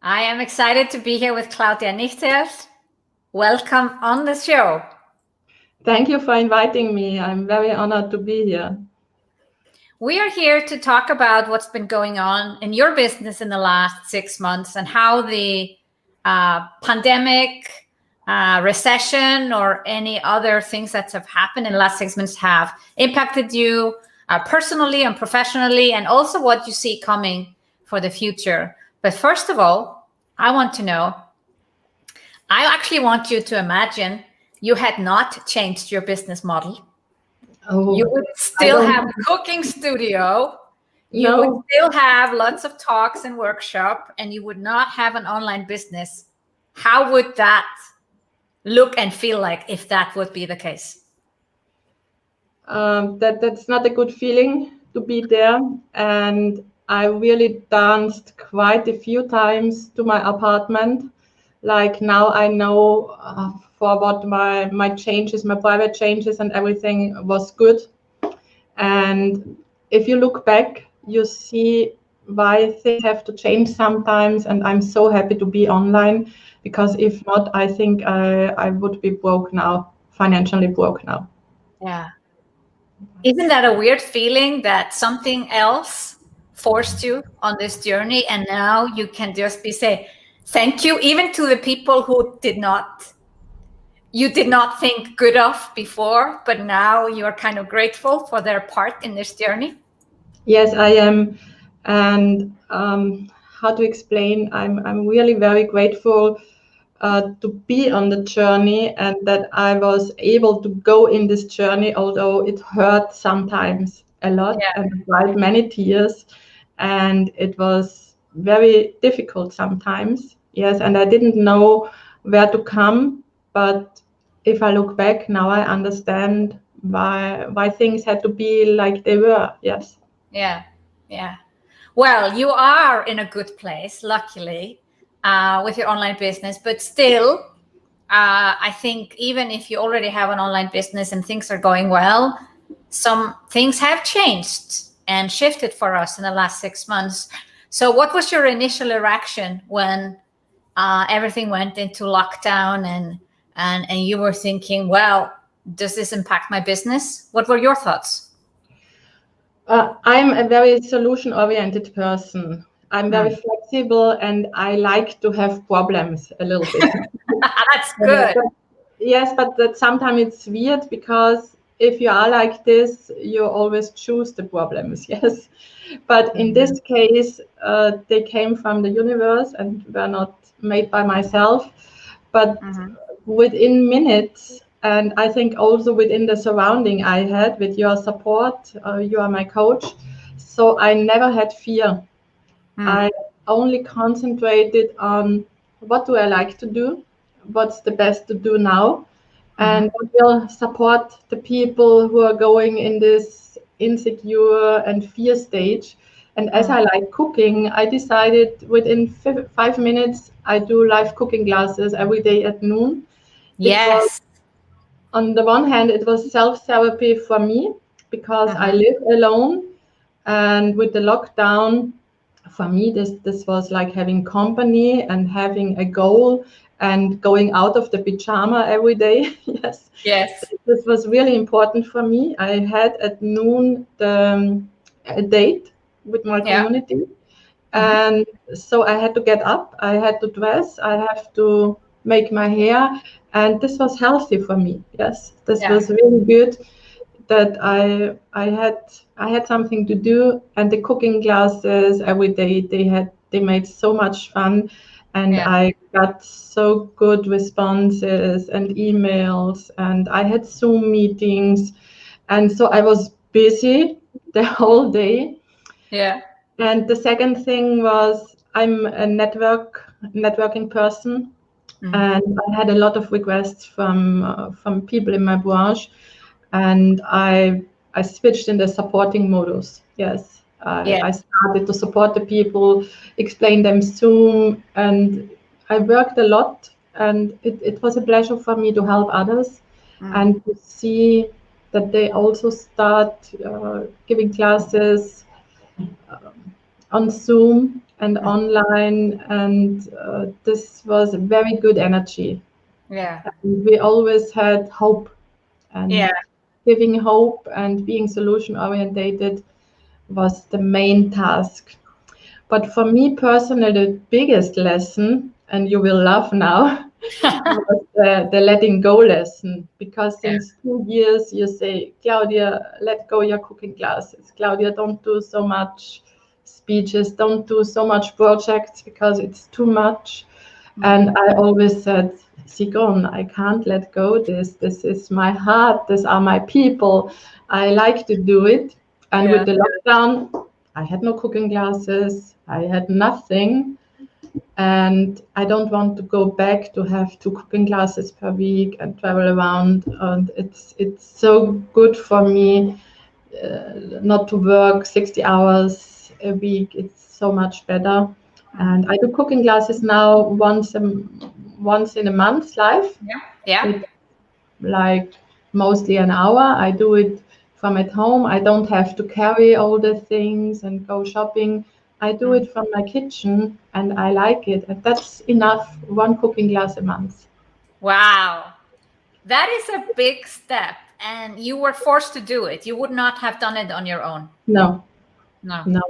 I am excited to be here with Claudia Nichterl. Welcome on the show. Thank you for inviting me. I'm very honored to be here. We are here to talk about what's been going on in your business in the last 6 months and how the pandemic, recession, or any other things that have happened in the last 6 months have impacted you personally and professionally, and also what you see coming for the future. But first of all, I actually want you to imagine you had not changed your business model. Oh, you would still have a cooking studio. You would still have lots of talks and workshops, and you would not have an online business. How would that look and feel like if that would be the case? That's not a good feeling to be there. And I really danced quite a few times to my apartment. Like now I know for what my changes, my private changes and everything was good. And if you look back, you see why things have to change sometimes. And I'm so happy to be online, because if not, I think I would be broke now, financially broke now. Yeah. Isn't that a weird feeling that something else forced you on this journey, and now you can just say thank you even to the people who you did not think good of before, but now you are kind of grateful for their part in this journey? Yes, I am. And how to explain, I'm really very grateful to be on the journey, and that I was able to go in this journey, although it hurt sometimes a lot. Yeah. And I cried many tears, and it was very difficult sometimes. Yes, and I didn't know where to come, but if I look back now, I understand why things had to be like they were. Yes. Yeah. Well, you are in a good place, luckily, with your online business, but still, I think even if you already have an online business and things are going well, some things have changed and shifted for us in the last 6 months. So what was your initial reaction when everything went into lockdown and you were thinking, well, does this impact my business? What were your thoughts? I'm a very solution-oriented person. I'm very flexible, and I like to have problems a little bit. That's good. Yes, but that sometimes it's weird, because if you are like this, you always choose the problems. Yes, but in this case, they came from the universe and were not made by myself. But within minutes, and I think also within the surrounding I had with your support, you are my coach, so I never had fear. I only concentrated on what do I like to do, what's the best to do now, and what will support the people who are going in this insecure and fear stage. And as I like cooking, I decided within 5 minutes, I do live cooking classes every day at noon. Yes. On the one hand, it was self-therapy for me, because I live alone, and with the lockdown, for me, this was like having company and having a goal and going out of the pajama every day. Yes. This was really important for me. I had at noon a date with my community. And so I had to get up, I had to dress, I have to make my hair, and this was healthy for me. Yes, this was really good, that I had something to do, and the cooking classes every day, they made so much fun, and I got so good responses and emails, and I had Zoom meetings, and so I was busy the whole day. Yeah. And the second thing was, I'm a networking person, and I had a lot of requests from people in my branch, and I switched in the supporting modus. Yes, I started to support the people, explain them Zoom, and I worked a lot, and it was a pleasure for me to help others and to see that they also start giving classes on Zoom. and online, and this was very good energy. Yeah. And we always had hope, and Yeah. giving hope and being solution orientated was the main task. But for me personally, the biggest lesson, and you will laugh now, was the letting go lesson. Because Yeah. since 2 years, you say, Claudia, let go your cooking classes. Claudia, don't do so much speeches, don't do so much projects because it's too much. And I always said, Sigrun, I can't let go this. This is my heart. These are my people. I like to do it. And Yeah. with the lockdown, I had no cooking classes. I had nothing. And I don't want to go back to have 2 cooking classes per week and travel around. And it's so good for me not to work 60 hours a week. It's so much better. And I do cooking classes now once in a month live. Yeah. Yeah. It's like mostly an hour. I do it from at home. I don't have to carry all the things and go shopping. I do it from my kitchen and I like it. And that's enough, 1 cooking class a month. Wow. That is a big step. And you were forced to do it. You would not have done it on your own. No, No. no.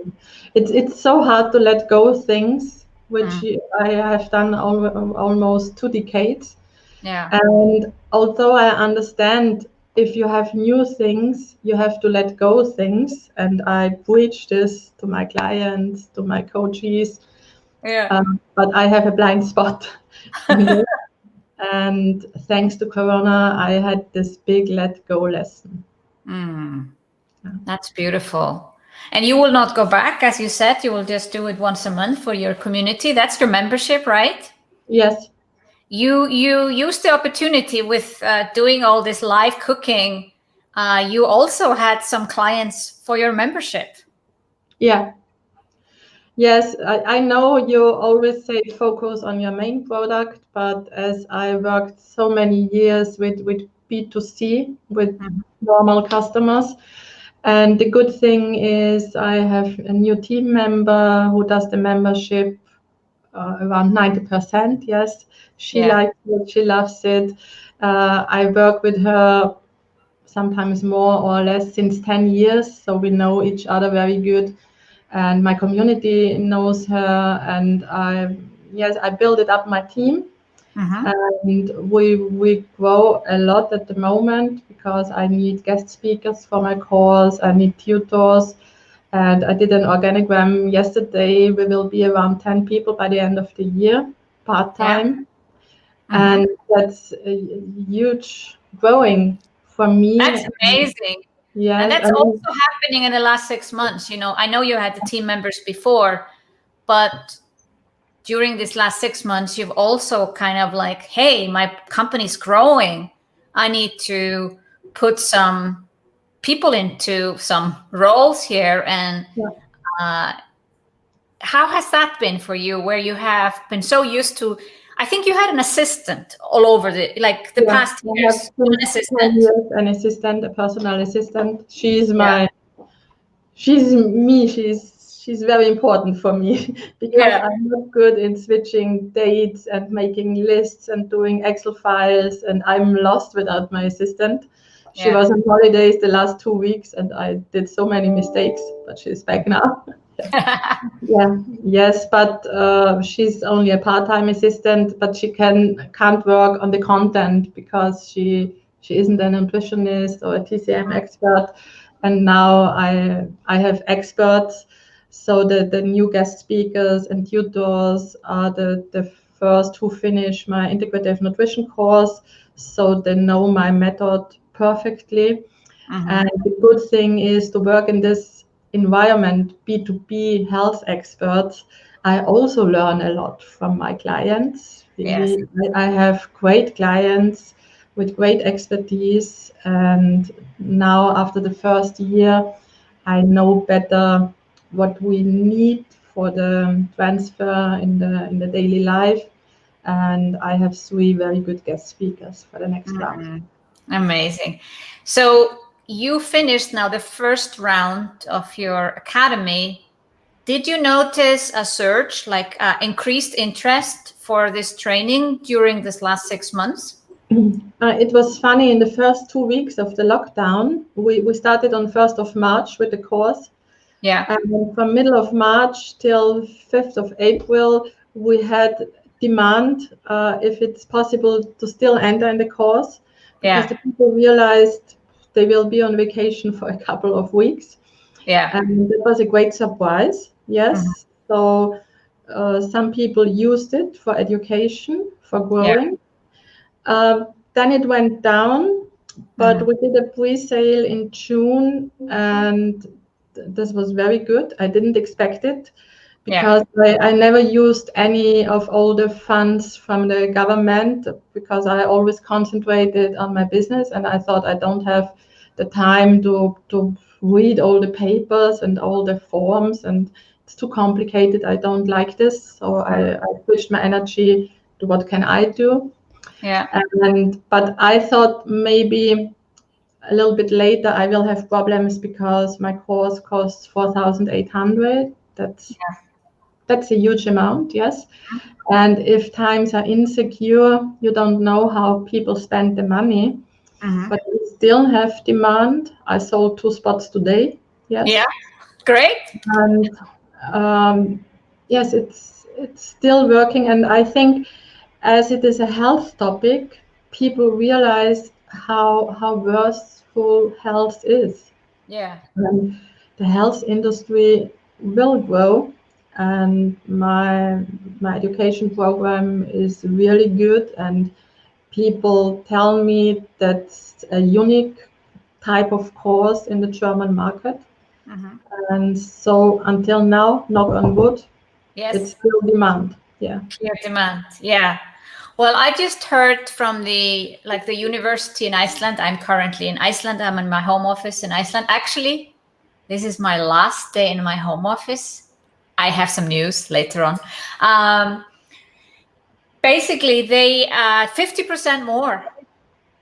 It's so hard to let go things, which Mm. I have done almost 2 decades. Yeah. And although I understand if you have new things, you have to let go things. And I preach this to my clients, to my coaches. Yeah. But I have a blind spot in this. And thanks to Corona, I had this big let go lesson. Mm. That's beautiful. And you will not go back, as you said, you will just do it once a month for your community. That's your membership, right? Yes. You used the opportunity with doing all this live cooking. You also had some clients for your membership. Yeah. Yes, I know you always say focus on your main product, but as I worked so many years with B2C, with normal customers, and the good thing is I have a new team member who does the membership around 90%. Yes, she Yeah. likes it, she loves it. I work with her sometimes more or less since 10 years, so we know each other very good. And my community knows her, and I built it up my team, and we grow a lot at the moment because I need guest speakers for my course, I need tutors, and I did an organigram yesterday. We will be around 10 people by the end of the year, part-time, and that's a huge growing for me. That's amazing. And Yes, that's also happening in the last 6 months. You know, I know you had the team members before, but during this last 6 months, you've also kind of like, hey, my company's growing. I need to put some people into some roles here. And how has that been for you, where you have been so used to, I think you had an assistant all over the past I years, have an since 10 assistant. years an assistant, a personal assistant. She's Yeah. me. She's very important for me because Yeah. I'm not good in switching dates and making lists and doing Excel files, and I'm lost without my assistant. She Yeah. was on holidays the last 2 weeks, and I did so many mistakes, but she's back now. Yeah, yes, but she's only a part-time assistant, but she can't work on the content because she isn't a nutritionist or a TCM expert. And now I have experts, so the new guest speakers and tutors are the first who finish my integrative nutrition course, so they know my method perfectly. And the good thing is to work in this environment, B2B health experts. I also learn a lot from my clients. Yes. I have great clients with great expertise, and now after the first year, I know better what we need for the transfer in the daily life. And I have 3 very good guest speakers for the next round. Amazing. So you finished now the first round of your academy. Did you notice a surge, like increased interest for this training during this last 6 months? It was funny, in the first 2 weeks of the lockdown, we started on 1st of March with the course. Yeah. And from middle of March till 5th of April, we had demand if it's possible to still enter in the course, because the people realized they will be on vacation for a couple of weeks. Yeah. And it was a great surprise. Yes. So some people used it for education, for growing. Then it went down, but we did a pre-sale in June, and this was very good. I didn't expect it, because I never used any of all the funds from the government, because I always concentrated on my business, and I thought I don't have the time to read all the papers and all the forms, and it's too complicated. I don't like this. So I switched my energy to what can I do. Yeah. But I thought maybe a little bit later I will have problems, because my course costs 4,800. That's a huge amount, yes. And if times are insecure, you don't know how people spend the money. But we still have demand. I sold 2 spots today. Yes. Yeah. Great. And yes, it's still working. And I think, as it is a health topic, people realize how worthful health is. Yeah. And the health industry will grow, and my education program is really good, and people tell me that's a unique type of course in the German market. And so until now, knock on wood, it's still demand. Yeah. Clear demand. Yeah. Well, I just heard from the university in Iceland. I'm currently in Iceland. I'm in my home office in Iceland. Actually, this is my last day in my home office. I have some news later on. Basically, they 50% more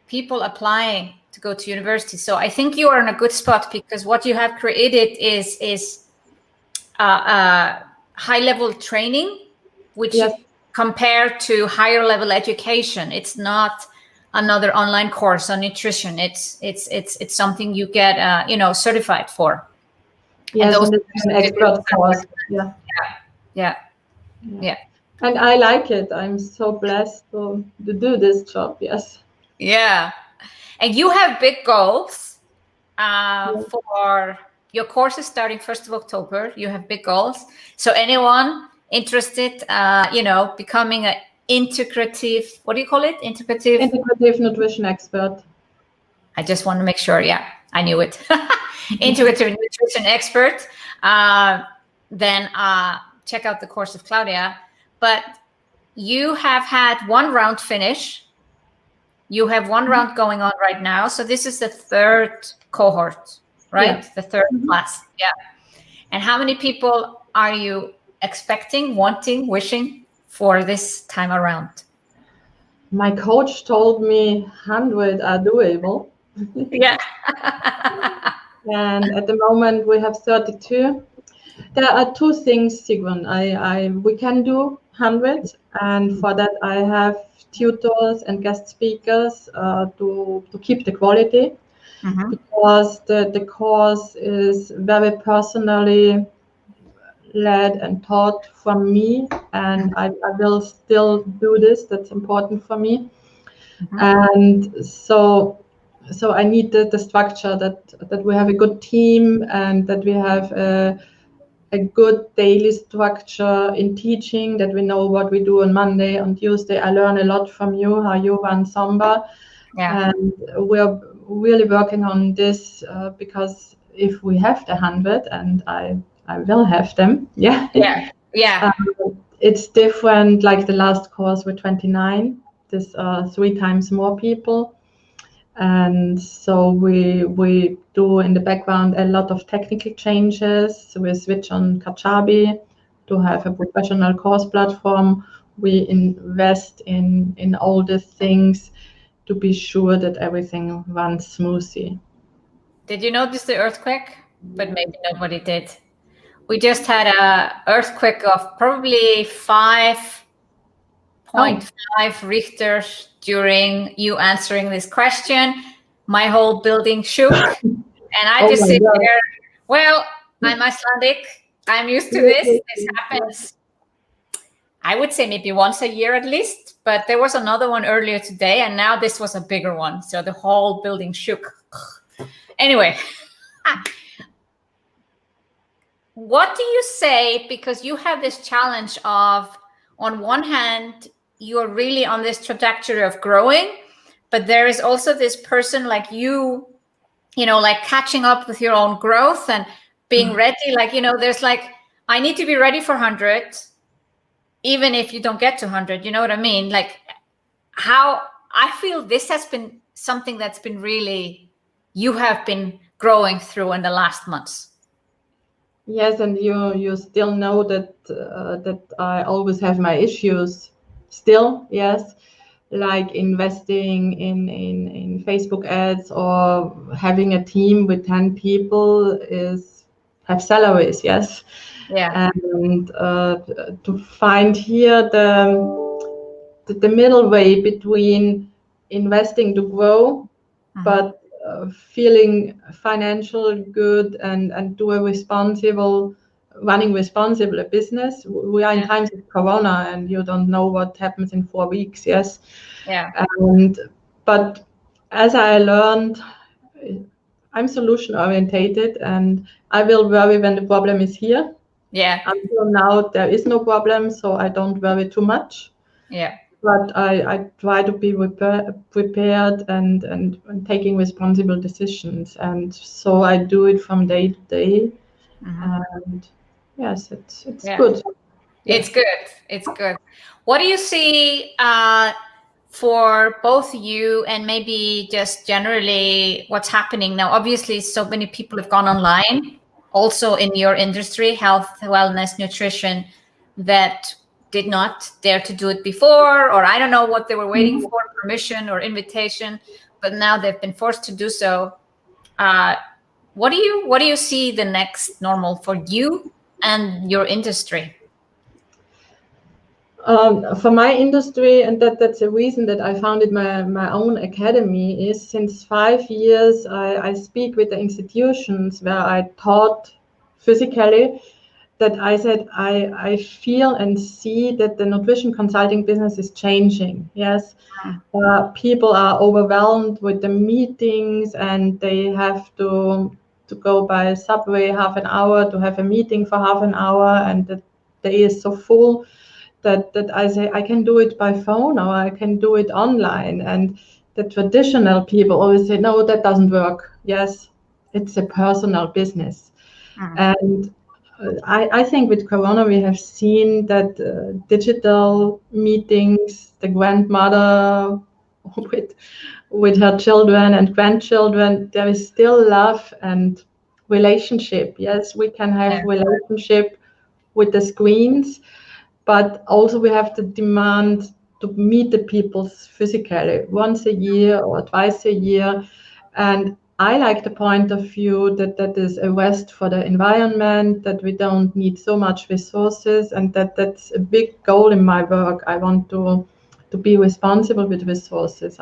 people applying to go to university. So I think you are in a good spot, because what you have created is high level training, which compared to higher level education, it's not another online course on nutrition. It's something you get certified for. Yes, and it's an expert course. Yeah. And I like it. I'm so blessed to do this job. Yes. Yeah. And you have big goals for your course is starting 1st of October. You have big goals. So anyone interested, becoming an integrative, what do you call it? Integrative nutrition expert. I just want to make sure. Yeah, I knew it. Integrative nutrition expert. Then check out the course of Claudia. But you have had 1 round finish. You have 1 round going on right now. So this is the 3rd cohort, right? Yeah. The 3rd class. Yeah. And how many people are you expecting, wanting, wishing for this time around? My coach told me 100 are doable. Yeah. And at the moment we have 32. There are 2 things, Sigrun. We can do 100, and for that I have tutors and guest speakers to keep the quality, because the course is very personally led and taught from me, and I will still do this. That's important for me. And so I need the structure, that we have a good team, and that we have a good daily structure in teaching, that we know what we do on Monday, on Tuesday. I learn a lot from you, how you run Samba. Yeah. And we're really working on this, because if we have the 100, and I will have them, it's different. Like the last course with 29, this 3 times more people. And so we do in the background a lot of technical changes. We switch on Kajabi to have a professional course platform. We invest in all the things to be sure that everything runs smoothly. Did you notice the earthquake? But maybe nobody did. We just had a earthquake of probably 5.5 Richter during you answering this question. My whole building shook, and I just sit there. Well, I'm Icelandic. I'm used to this. This happens, I would say, maybe once a year at least. But there was another one earlier today, and now this was a bigger one. So the whole building shook. Anyway, what do you say? Because you have this challenge of, on one hand, you are really on this trajectory of growing, but there is also this person like you know, like catching up with your own growth and being ready. Like, you know, there's like, I need to be ready for 100, even if you don't get to 100, you know what I mean? Like, how I feel this has been something that's been really, you have been growing through in the last months. Yes, and you still know that that I always have my issues still, yes, like investing in Facebook ads or having a team with 10 people have salaries, yes. Yeah. And to find here the middle way between investing to grow, but feeling financial good and do a running responsible a business. We are in times of Corona, and you don't know what happens in 4 weeks. Yes. Yeah. But as I learned, I'm solution orientated, and I will worry when the problem is here. Yeah. Until now, there is no problem, so I don't worry too much. Yeah. But I try to be prepared and taking responsible decisions. And so I do it from day to day. And yes, it's good. It's good. It's good. What do you see for both you and maybe just generally what's happening now? Obviously, so many people have gone online, also in your industry, health, wellness, nutrition, that did not dare to do it before, or I don't know what they were waiting for, permission or invitation, but now they've been forced to do so. What do you see the next normal for you and your industry? For my industry, and that's a reason that I founded my own academy, is since 5 years I speak with the institutions where I taught physically, that I said I feel and see that the nutrition consulting business is changing. Yes, people are overwhelmed with the meetings, and they have to go by subway half an hour to have a meeting for half an hour, and the day is so full that I say I can do it by phone or I can do it online. And the traditional people always say, no, that doesn't work. Yes, it's a personal business. And I think with Corona, we have seen that digital meetings, the grandmother with her children and grandchildren, there is still love and relationship. Yes, we can have relationship with the screens, but also we have the demand to meet the people physically once a year or twice a year. And I like the point of view that is a rest for the environment, that we don't need so much resources, and that's a big goal in my work. I want to be responsible with resources.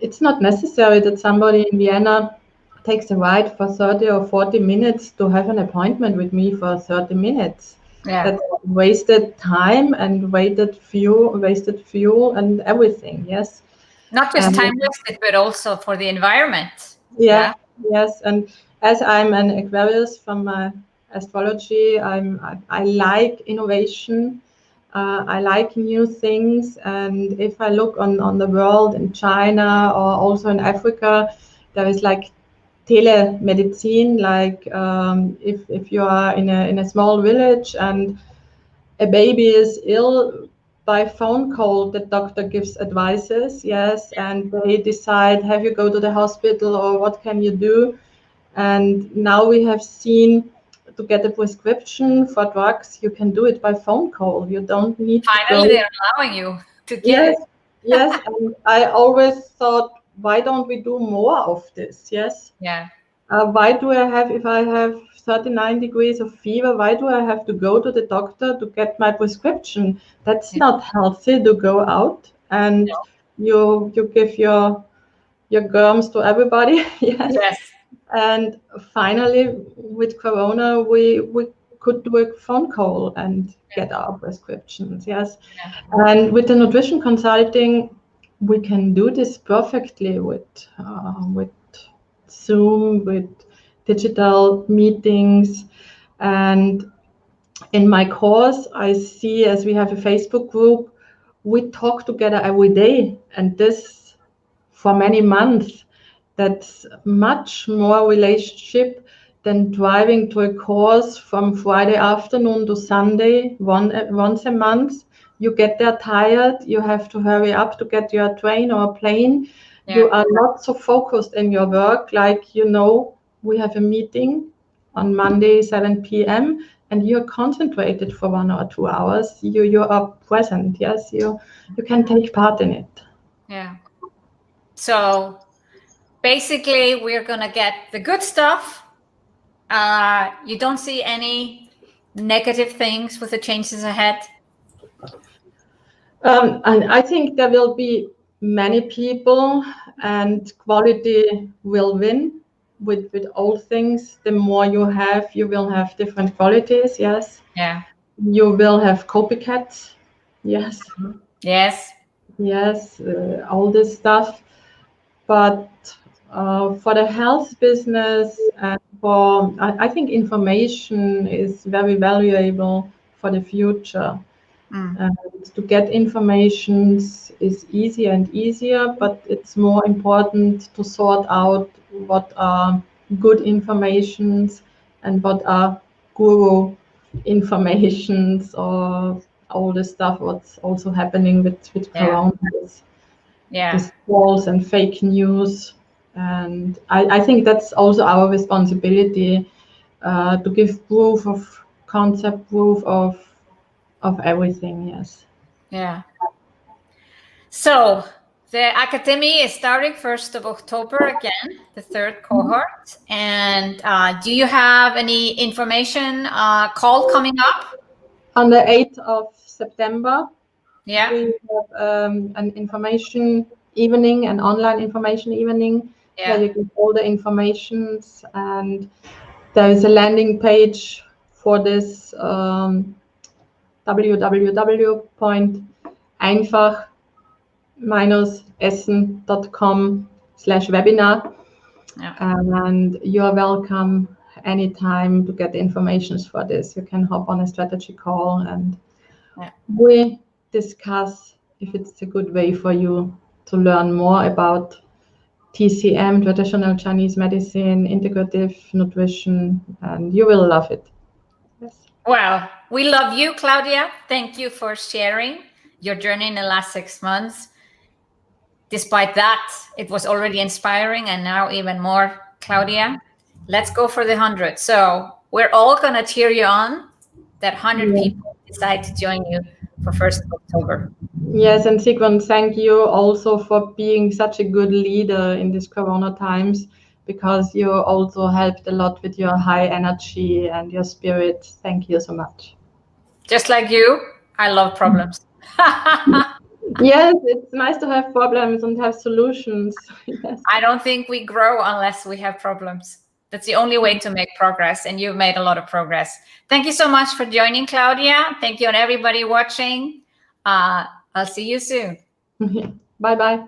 It's not necessary that somebody in Vienna takes a ride for 30 or 40 minutes to have an appointment with me for 30 minutes. That's wasted time and wasted fuel and everything. Yes. Not just time wasted, but also for the environment. Yeah. Yes. And as I'm an Aquarius from my astrology, I like innovation. I like new things. And if I look on the world in China or also in Africa, there is like telemedicine. Like if you are in a small village and a baby is ill, by phone call the doctor gives advices, yes, and they decide, have you go to the hospital or what can you do? And now we have seen, to get a prescription for drugs, you can do it by phone call. You don't need finally they're allowing you to get it. Yes. And I always thought, why don't we do more of this? Yes. Yeah. Why do I have, if I have 39 degrees of fever. Why do I have to go to the doctor to get my prescription? That's not healthy to go out and you give your germs to everybody. Yes. And finally, with Corona, we could do a phone call and get our prescriptions. Yes. And with the nutrition consulting, we can do this perfectly with Zoom, with digital meetings. And in my course, I see, as we have a Facebook group, we talk together every day, and this for many months. That's much more relationship than driving to a course from Friday afternoon to Sunday once a month. You get there tired, you have to hurry up to get your train or plane. You are not so focused in your work, like, we have a meeting on Monday, 7 p.m., and you're concentrated for 1 or 2 hours. You are present, yes, you can take part in it. Yeah. So basically, we're going to get the good stuff. You don't see any negative things with the changes ahead? And I think there will be many people, and quality will win with all things. The more you will have different qualities. Yes. Yeah. You will have copycats. Yes. Yes. Yes. All this stuff. But for the health business and I think information is very valuable for the future. And to get information is easier and easier, but it's more important to sort out what are good informations and what are guru informations, or all the stuff what's also happening with Corona. This false and fake news. And I think that's also our responsibility, to give proof of concept, proof of everything. Yes. Yeah. So the Academy is starting 1st of October again, the 3rd cohort. And do you have any information call coming up? On the 8th of September, we Yeah. have an information evening, an online information evening, where you get all the informations, and there is a landing page for this, www.einfach-essen.com/webinar. And you are welcome anytime to get the information for this. You can hop on a strategy call and we discuss if it's a good way for you to learn more about TCM, traditional Chinese medicine, integrative nutrition, and you will love it. Yes. Well, we love you, Claudia. Thank you for sharing your journey in the last 6 months. Despite that, it was already inspiring, and now even more. Claudia, let's go for the 100. So we're all going to cheer you on that 100 people decide to join you for 1st of October. Yes, and Sigrun, thank you also for being such a good leader in these Corona times, because you also helped a lot with your high energy and your spirit. Thank you so much. Just like you, I love problems. Yes, it's nice to have problems and have solutions. Yes. I don't think we grow unless we have problems. That's the only way to make progress, and you've made a lot of progress. Thank you so much for joining, Claudia. Thank you, and everybody watching. I'll see you soon. Bye-bye.